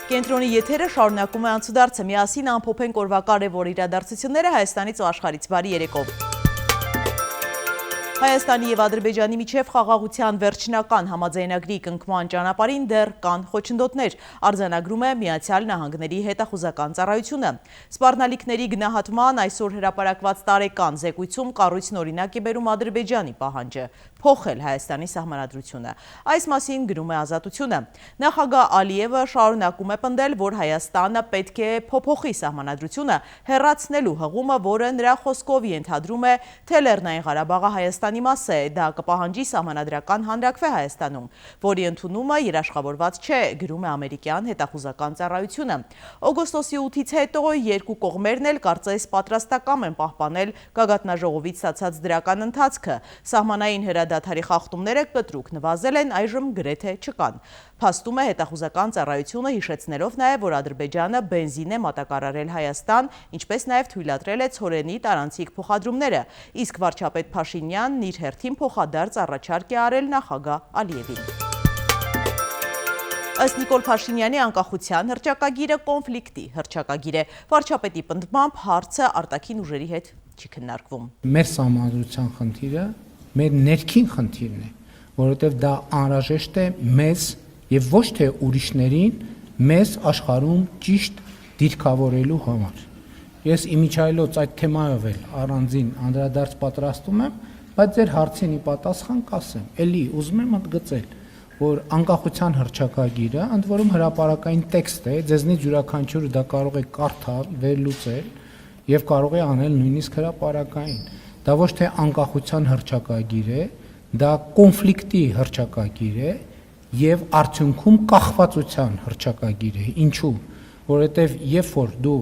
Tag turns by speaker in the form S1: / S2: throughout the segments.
S1: Կենտրոնի եթերը շարունակում է անցուդարձը, միասին ամփոփենք օրվա կարևոր իրադարձությունները Հայաստանից ու աշխարհից։ Բարի երեկո։ Հայաստանի և Ադրբեջանի միջև խաղաղության վերջնական համաձայնագրի կնքման ճանապարհին դեռ կան խոչընդոտներ, արձանագրում է Միացյալ Նահանգների հետախուզական ծառայությունը։ Սպառնալիքների գնահատման այսօր հրապարակված տարեկան զեկույցում կառույցն օրինակ է բերում Ադրբեջանի պահանջը փոխել Հայաստանի սահմանադրությունը։ Այս մասին գրում է Ազատությունը։ Նախագահ Ալիևը շարունակում է պնդել, որ Հայաստանը պետք է փոփոխի սահմանադրությունը, հեռացնելու հղումը, որը նրա խոսքով ենթադրում է, թե Լեռնային Ղարաբաղը Հայաստանի մաս է, դա կպահանջի սահմանադրական հանրաքվե Հայաստանում, որի ընդունումը երաշխավորված չէ, գրում է ամերիկյան հետախուզական ծառայությունը։ Օգոստոսի 8-ից հետո երկու կողմերն էլ կարծես պատրաստակամ են պահպանել գագաթնաժողովից ստացած դրական ընթացքը։ Սահմանային հրադադարի խախտումները կտրուկ նվազել են, այժմ գրեթե չկան։ Փաստում է հետախուզական ծառայությունը, հիշեցնելով նաև, որ Ադրբեջանը բենզին է մատակարարել Հայաստան, ինչպես նաև թույլատրել է ցորենի տարանցիկ փոխադրումները, իսկ վարչապետ Փաշինյանն իր հերթին փոխադարձ առաջարկ է արել նախագահ Ալիևին։ Ըստ Նիկոլ Փաշինյանի անկախության հռչակագիրը կոնֆլիկտի հռչակագիր է։ Վարչապետի պնդմամբ հարցը արտաքին ուժերի հետ չի քննարկվում։
S2: Մեր սահմանադրության խնդիրը մեր ներքին խնդիրն է, որովհետև դա անհրաժեշտ է մեզ եւ ոչ թե ուրիշներին մեզ աշխարհում ճիշտ դիրքավորելու համար։ Ես իմիջայլոց այդ թեմայով էլ առանձին անդրադարձ պատրաստում եմ, բայց ձեր հարցին ի պատասխան կասեմ, էլի ուզում եմ ընդգծել, որ անկախության հռչակագիրը ընդ որում հրապարակային տեքստ է, ձեզնից յուրաքանչյուրը դա կարող է կարդալ, վերլուծել եւ կարող է անել նույնիսկ հրապարակային։ Դա ոչ թե անկախության հռչակագիր է, դա կոնֆլիկտի հռչակագիր է եւ արդյունքում կախվածության հռչակագիր է։ Ինչու՞։ Որովհետեւ երբ որ դու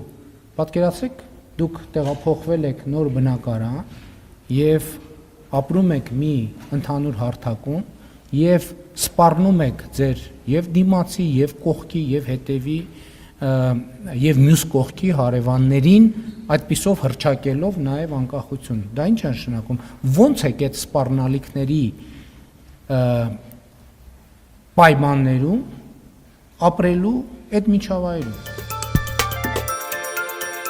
S2: պատկերացրեք, դուք տեղափոխվել եք նոր բնակարան եւ ապրում եք մի ընդհանուր հարթակում եւ սպառնում եք ձեր եւ դիմացի եւ կողքի եւ հետևի եւ մյուս կողքի հարևաններին այդպիսով հռչակելով նաեւ անկախություն։ Դա ինչ է նշանակում։ Ոնց է այդ սպառնալիքների պայմաններում ապրելու այդ միջավայրում։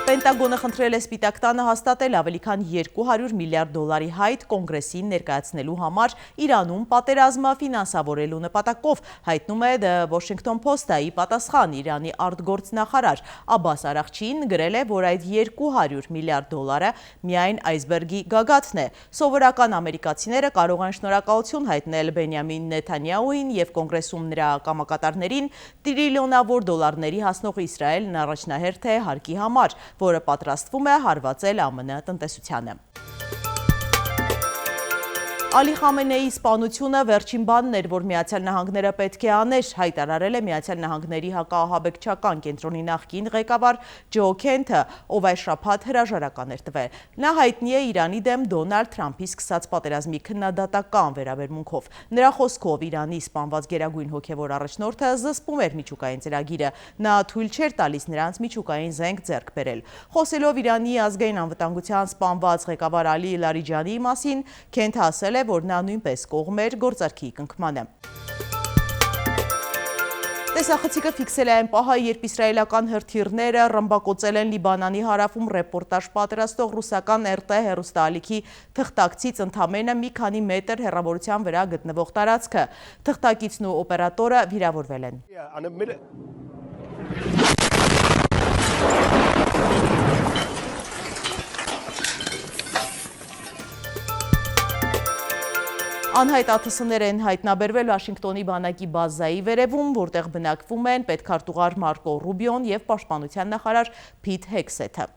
S1: Պենտագոնը խնդրել է Սպիտակ տանը հաստատել ավելի քան 200 միլիարդ դոլարի հայտ կոնգրեսին ներկայացնելու համար Իրանում պատերազմը ֆինանսավորելու նպատակով, հայտնում է The Washington Post-ը ի պատասխան Իրանի արտգործնախարար Աբբաս Արաղչին գրել է, որ այդ 200 միլիարդ դոլարը միայն այսբերգի գագաթն է։ Սովորական ամերիկացիները կարող են շնորհակալություն հայտնել Բենյամին Նեթանյահուին եւ կոնգրեսում նրա կամակատարներին տրիլիոնավոր դոլարների հասնող Իսրայելն առաջնահերթ է հարկի համար, որը պատրաստվում է հարվածել ԱՄՆ տնտեսությանը։ Ալի Խամենեի սպանությունը վերջին բանն էր, որ Միացյալ Նահանգները պետք է աներ, հայտարարել է Միացյալ Նահանգների հակաահաբեկչական կենտրոնի նախկին ղեկավար Ջո Քենթը, ով այս շաբաթ հրաժարական էր տվել։ Նա հայտնի է Իրանի դեմ Դոնալդ Թրամփի սկսած պատերազմի քննադատական վերաբերմունքով։ Նրա խոսքով Իրանի սպանված գերագույն հոգևոր առաջնորդը զսպում էր միջուկային ծրագիրը։ Նա թույլ չէր տալիս նրանց միջուկային զենք ձեռք բերել։ Խոսելով Իրանի ազգային անվտանգության սպանված ղեկավար Ալի Լարիջանիի մասին, Քենթը ասել է, որ նա նույնպես կողմ էր գործարքի կնքմանը։ Տեսախցիկը ֆիքսել է այն պահը, երբ իսրայելական հրթիռները ռմբակոծել են Լիբանանի հարավում ռեպորտաժ պատրաստող ռուսական RT հեռուստաալիքի թղթակցից ընդամենը մի քանի մետր հեռավորության վրա գտնվող տարածքը։ Թղթակիցն ու օպերատորը վիրավորվել են։ Անհայտ ԱԹՍ-ներ են հայտնաբերվել Վաշինգտոնի բանակի բազայի վերևում, որտեղ բնակվում են պետքարտուղար Մարկո Ռուբիոն և պաշտպանության նախարար Փիթ Հեքսեթը։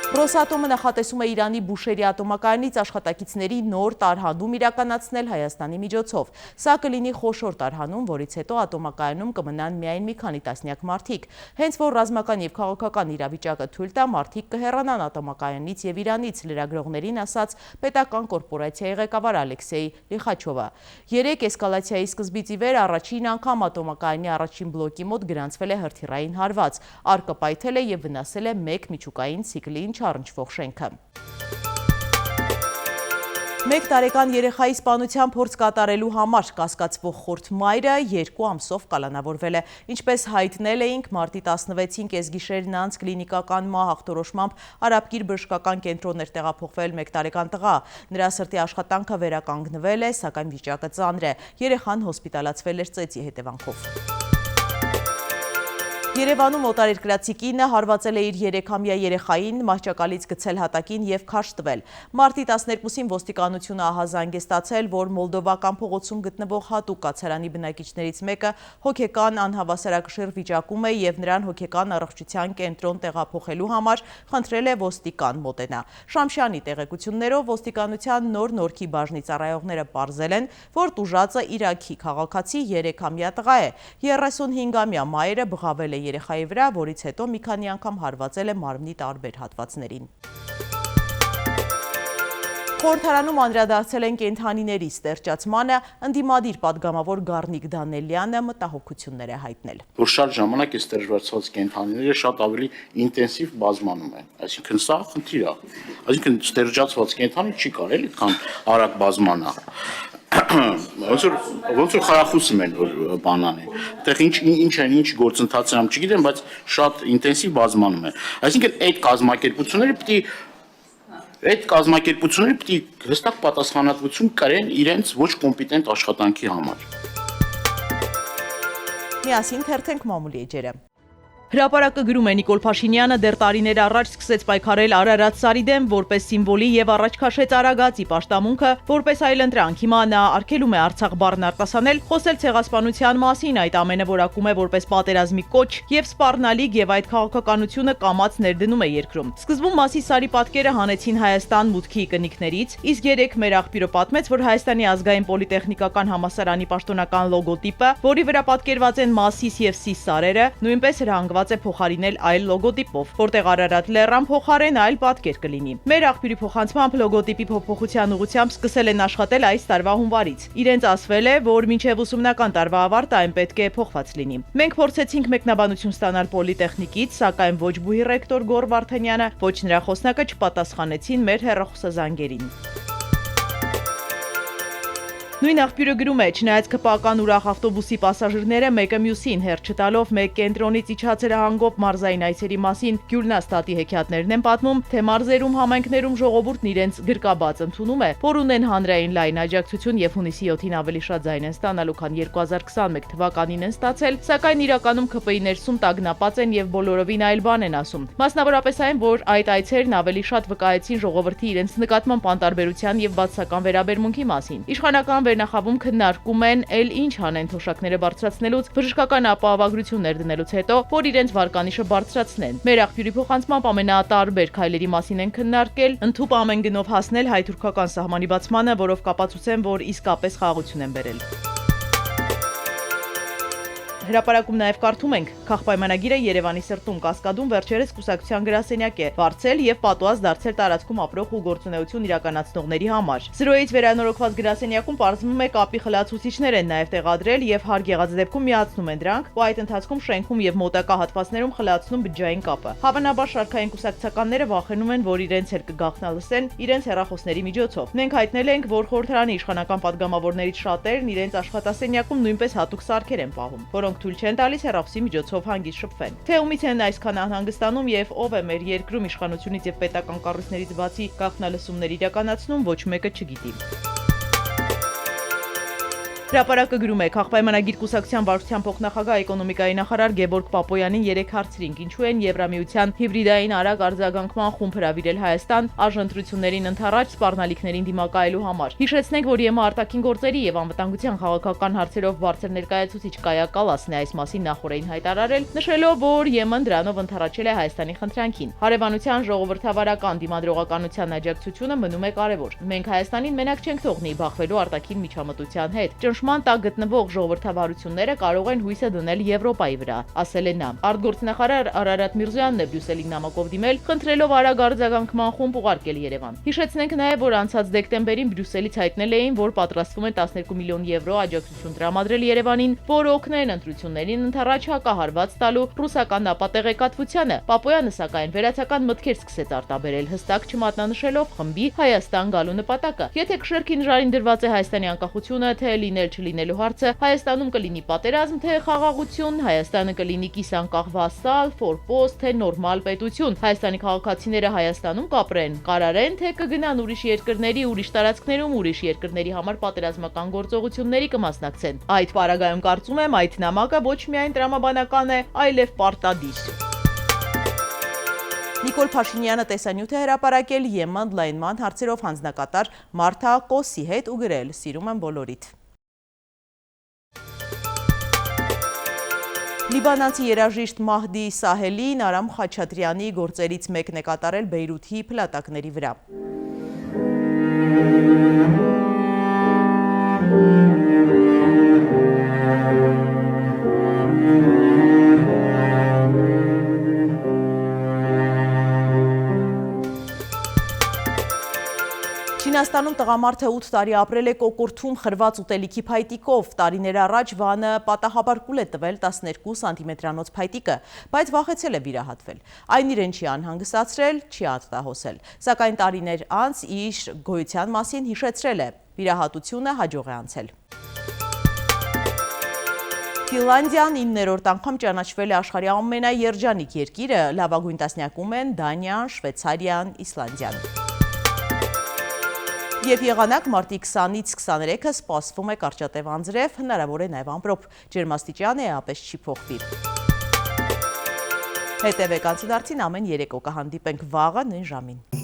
S1: Ռոսատոմը նախատեսում է Իրանի Բուշերի ատոմակայանից աշխատակիցների նոր տարհանում իրականացնել Հայաստանի միջոցով։ Սա կլինի խոշոր տարհանում, որից հետո ատոմակայանում կմնան միայն մի քանի տասնյակ մարդիկ։ Հենց որ ռազմական եւ քաղաքական իրավիճակը թույլ տա, մարդիկ կհեռանան ատոմակայանից եւ Իրանից, լրագրողներին ասաց պետական կորպորացիայի ղեկավար Ալեքսեյ Լիխաչովը։ 3 էսկալացիայի սկզբից ի վեր առաջին անգամ ատոմակայանի առաջին բլոկի մոտ գրանցվել է հրթիռային հարված։ Արկը պայթել է եւ վնասել է 1 միջուկային ցիկլին չառնչվող շենքը։ Մեկ տարեկան երեխայի սպանության փորձ կատարելու համար կասկածվող խորթ մայրը 2 ամսով կալանավորվել է։ Ինչպես հայտնել էինք, մարտի 16-ին կեսգիշերն անց կլինիկական մահ ախտորոշմամբ Արաբկիր բժշկական կենտրոն էր տեղափոխվել 1 տարեկան տղա։ Նրա սրտի աշխատանքը վերականգնվել է, սակայն վիճակը ծանր է։ Երեխան հոսպիտալացվել էր ծեծի հետևանքով։ Երևանում օտարերկրացի կինը հարվածել է իր 3-ամյա երեխային, մահճակալից գցել հատակին և քարշ տվել։ Մարտի 12-ին ոստիկանությունը ահազանգ է ստացել, որ Մոլդովական փողոցում գտնվող հատուկ կացարանի բնակիչներից մեկը հոգեկան անհավասարակշիռ վիճակում է և նրան հոգեկան առողջության կենտրոն տեղափոխելու համար խնդրել է ոստիկան մոտենա։ Շամշյանի տեղեկություններով ոստիկանության նոր Նորքի բաժնի ծառայողները պարզել են, որ տուժածը Իրաքի քաղաքացի 3-ամյա տղա է։ 35-ամյա մայրը բղավել է երեխայի վրա, որից հետո մի քանի անգամ հարվածել է մարմնի տարբեր հատվածներին։ Խորհրդարանում անդրադարձել են կենդանիների ստեղծմանը, ընդդիմադիր պատգամավոր Գառնիկ Դանելյանը մտահոգություններ է հայտնել։
S3: Որ շատ ժամանակ է ստեղծված կենդանիները շատ ավելի ինտենսիվ բազմանում են, այսինքն սա խնդիր է, այսինքն ստեղծված կենդանի չի կարելի այդքան արագ բազմանա։ Ոնց որ խրախուսում են որ բանան է։ Այդտեղ ինչ գործընթաց եմ չգիտեմ, բայց շատ ինտենսիվ բազմանում են։ Այսինքն այդ կազմակերպությունները պիտի հստակ պատասխանատվություն կրեն իրենց ոչ կոմպետենտ աշխատանքի համար։
S1: Միասին թերթենք մամուլի էջերը։ Հրապարակը գրում է Նիկոլ Փաշինյանը դեռ տարիներ առաջ սկսեց պայքարել Արարատ Սարի դեմ որպես սիմվոլի եւ առաջ քաշեց Արագածի պաշտամունքը որպես այլընտրանք։ Հիմա նա արգելում է Արցախ բառն արտասանել, խոսել ցեղասպանության մասին, այդ ամենը որակում է որպես պատերազմի կոչ եւ սպառնալիք եւ այդ քաղաքականությունը կամած ներդնում է երկրում։ Սկզբում Մասի Սարի պատկերը հանեցին Հայաստան մուտքի կնիքներից, իսկ երեք մեր աղբյուրը պատմեց, որ Հայաստանի ազգային պոլիտեխնիկական համալսարանի պաշտոնական լոգոտիպը, որի վրա պատկերված են Մասիս եւ Սիս սարերը, նույնպես հրահանգ է փոխարինել այլ լոգոտիպով, որտեղ Արարատ լեռան փոխարեն այլ պատկեր կլինի։ Մեր աղբյուրի փոխանցմամբ լոգոտիպի փոփոխության ուղղությամբ սկսել են աշխատել այս տարվա հունվարից։ Իրենց ասվել է, որ մինչև ուսումնական տարվա ավարտը այն պետք է փոխված լինի։ Մենք փորձեցինք մեկնաբանություն ստանալ պոլիտեխնիկից, սակայն ոչ բուհի ռեկտոր Գոռ Վարդանյանը, ոչ նրա խոսնակը չպատասխանեցին մեր հեռախոսազանգերին։ Նույն աղբյուրը գրում է, չնայած ԿՊԱ-ական ուրախ ավտոբուսի պասաժիրները մեկը մյուսին հերթ չտալով մեկ կենտրոնից իջացրահանգով մարզային այցերի մասին Գյուլնաստատի հեքիաթներն են պատմում, թե մարզերում համայնքներում ժողովուրդն իրենց գրկաբաց ընդունում է, որ ունեն հանրային լայն աջակցություն եւ հունիսի 7-ին ավելի շատ ձայն են ստանալու, քան 2021 թվականին են ստացել, սակայն իրականում ԿՊ-ի ներսում տագնապած են եւ բոլորովին այլ բան են ասում։ Մասնավորապես այն, որ այդ այցերն ավելի շատ վկայեցին ժողովրդի իրենց նկատմամբ անտարբերության եւ բացասական վերաբերմունքի մասին։ Իշխանական վերնախավում քննարկում են էլ ինչ անեն թոշակները բարձրացնելուց, բժշկական ապահովագրություններ դնելուց հետո, որ իրենց վարկանիշը բարձրացնեն։ Մեր աղբյուրի փոխանցմամբ ամենատարբեր քայլերի մասին են քննարկել, ընդհուպ ամեն գնով հասնել հայ-թուրքական սահմանի բացմանը, որով կապացուցեն, որ իսկապես խաղաղություն են բերել։ Հրապարակում նաև կարդում ենք, քաղաքպայմանագիրը Երևանի սրտում Կասկադում վերջերս կուսակցության գրասենյակ է վարձել եւ պատուած դարձել տարածքում ապրող ու գործունեություն իրականացնողների համար։ Զրոյից վերանորոգված գրասենյակում պարզվում է կապի խլացուցիչներ են նաև տեղադրել եւ հարկ եղած դեպքում միացնում են դրանք, ու այդ ընթացքում շենքում եւ մոտակա հատվածներում խլացնում բջջային կապը։ Հավանաբար շարքային կուսակցականները վախենում են, որ իրենց էլ կգաղտնալսեն իրենց հեռախոսների միջոցով։ Մենք հայտնել ենք, որ խորհրդարանի իշխանական падգամավորներից շատերն իրենց աշխատասենյակում նույնպես հատուկ սարքեր են պահում, որոնք թույլ չեն տալիս հեռախոսի միջոցով հանգիստ շփվեն։ Թե ումից են այսքան անհանգստանում եւ ով է մեր երկրում իշխանությունից եւ պետական կառույցներից բացի գաղտնալսումներ իրականացնում, ոչ մեկը չգիտի։ Հրապարակը գրում է, քաղաքպայմանագիր կուսակցության վարչության փոխնախագահ էկոնոմիկայի նախարար Գեորգ Պապոյանին 3 հարցրինք, ինչու են Եվրամիության հիբրիդային արագ արձագանքման խումբ հրավիրել Հայաստան արժանտրություններին ընթառաջ սպառնալիքներին դիմակայելու համար։ Հիշեցնենք, որ ԵՄ արտաքին գործերի եւ անվտանգության քաղաքական հարցերով բարձր ներկայացուցիչ Կայա Կալասն է այս մասին նախորդին հայտարարել, նշելով, որ ԵՄ-ն դրանով ընթառաջել է Հայաստանի խնդրանքին։ Հարևանության ժողովրդավարական դիմադրողականության աջակցությունը մնում է կարևոր։ Մենք Հայաստանին մենակ չենք թողնի բախվելու արտաքին միջամտության հետ։ ճնշման տակ գտնվող ժողովրդավարությունները կարող են հույսը դնել Եվրոպայի վրա, ասել է նա։ Արտգործնախարար Արարատ Միրզոյանն է Բրյուսելի նամակով դիմել, խնդրելով արագ արձագանքման խումբ ուղարկել Երևան։ Հիշեցնենք նաև, որ անցած դեկտեմբերին Բրյուսելից հայտնել էին, որ պատրաստվում են 12 միլիոն եվրո աջակցություն տրամադրել Երևանին, որ օգնեն ընտրություններին ընդառաջ հակահարված տալու ռուսական ապատեղեկատվությանը։ Պապոյանը սակայն վերացական մտքեր սկսեց արտաբերել, հստակ չմատնանշելով խմբի Հայաստան գալու նպատակը։ Եթե քշերքին ժարին դրված է Հայաստանի անկախությունը, թե լինել չլինելու հարցը, Հայաստանում կլինի պատերազմ, թե խաղաղություն, Հայաստանը կլինի կիսանկախ վասալ, ֆորպոստ, թե նորմալ պետություն։ Հայաստանի քաղաքացիները Հայաստանում կապրեն, կարարեն, թե կգնան ուրիշ երկրների, ուրիշ տարածքներում, ուրիշ երկրների համար պատերազմական գործողությունների կմասնակցեն։ Այդ պարագայում կարծում եմ, այդ նամակը ոչ միայն տրամաբանական է, այլև պարտադիր։ Նիկոլ Փաշինյանը տեսանյութ է հրապարակել ԵՄ ընդլայնման հարցերով հանձնակատար Մարթա Կոսի հետ ու գրել. «Սիրում եմ բոլորիդ»։ Լիբանանցի երաժիշտ Մահդի Սահելին Արամ Խաչատրյանի գործերից մեկն է կատարել Բեյրութի փլատակների վրա։ Չինաստանում տղամարդը 8 տարի ապրել է կոկորթում խրված ուտելիքի փայտիկով, տարիներ առաջ վանը պատահաբար կուլ է տվել 12 սանտիմետրանոց փայտիկը, բայց վախեցել է վիրահատվել։ Այն իրեն չի անհանգստացրել, չի արտահոսել, սակայն տարիներ անց իր գոյության մասին հիշեցրել է, վիրահատությունը հաջող է անցել։ Ֆինլանդիան 9-րդ անգամ ճանաչվել է աշխարհի ամենաերջանիկ երկիրը, լավագույն տասնյակում են Դանիան, Շվեյցարիան, Իսլանդիան։ Եվ եղանակ մարտի 20-ից 23-ը սպասվում է կարճատև անձրև, հնարավոր է նաև ամպրոպ, ջերմաստիճանը էապես չի փոխվի։ Հետևեք անցուդարձին ամեն երեկո, կհանդիպենք վաղը նույն ժամին։